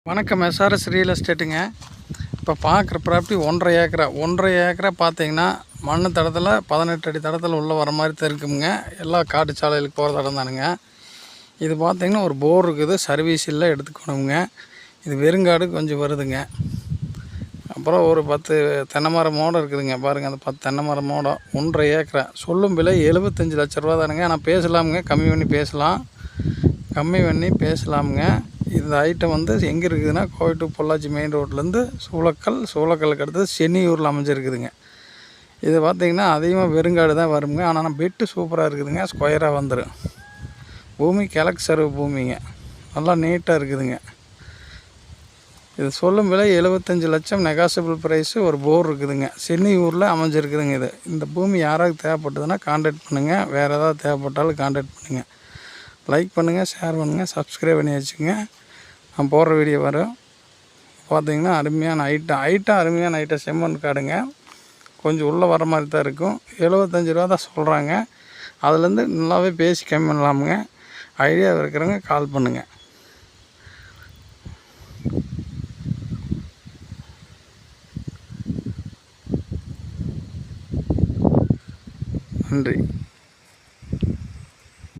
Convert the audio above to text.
வணக்கம். SRS real எஸ்டேட்டுங்க. இப்போ பார்க்குற ப்ராப்பர்ட்டி 1.5 ஏக்கரா பார்த்தீங்கன்னா மண் தடத்தில் 18 அடி தடத்தில் உள்ளே வர மாதிரி தான் இருக்குங்க. எல்லா காட்டு சாலைகளுக்கு போகிற தடம் தானுங்க. இது பார்த்திங்கன்னா ஒரு போர் இருக்குது, சர்வீஸ் இல்லை, எடுத்துக்கணுங்க. இது வெறுங்காடு கொஞ்சம் வருதுங்க. அப்புறம் ஒரு 10 தென்னை மரம் மோடம் இருக்குதுங்க. பாருங்கள், அந்த 10 தென்னை மரம் மோடம் 1.5 ஏக்கரா. சொல்லும் விலை 75 லட்ச ரூபா தானுங்க. ஆனால் பேசலாமுங்க, கம்மி பண்ணி பேசலாமுங்க. இந்த ஐட்டம் வந்து எங்கே இருக்குதுன்னா, கோவை டு பொள்ளாச்சி மெயின் ரோட்லேருந்து சூளக்கல்லுக்கு அடுத்தது சென்னியூரில் அமைஞ்சிருக்குதுங்க. இது பார்த்திங்கன்னா அதிகமாக வெறுங்காடு தான் வருங்க. ஆனால் பெட்டு சூப்பராக இருக்குதுங்க, ஸ்கொயராக வந்துடும். பூமி கிழக்கு சர்வ் பூமிங்க, நல்லா நீட்டாக இருக்குதுங்க. இது சொல்லும் விலை 75 லட்சம், நெகாசிபிள் ப்ரைஸு. ஒரு போர் இருக்குதுங்க, சென்னியூரில் அமைஞ்சிருக்குதுங்க. இந்த பூமி யாராவது தேவைப்பட்டதுன்னா கான்டாக்ட் பண்ணுங்கள். வேறு ஏதாவது தேவைப்பட்டாலும் கான்டாக்ட் பண்ணுங்கள். லைக் பண்ணுங்கள், ஷேர் பண்ணுங்கள், சப்ஸ்கிரைப் பண்ணி வச்சுங்க. நான் போடுற வீடியோ வரும். பார்த்திங்கன்னா அருமையான ஐட்டம் செம்மண் காடுங்க. கொஞ்சம் உள்ளே வர மாதிரி தான் இருக்கும். 75 ரூபா தான் சொல்கிறாங்க. அதுலேருந்து நல்லாவே பேசி கம்மி பண்ணலாமுங்க. ஐடியா இருக்கிறவங்க கால் பண்ணுங்கள். நன்றி.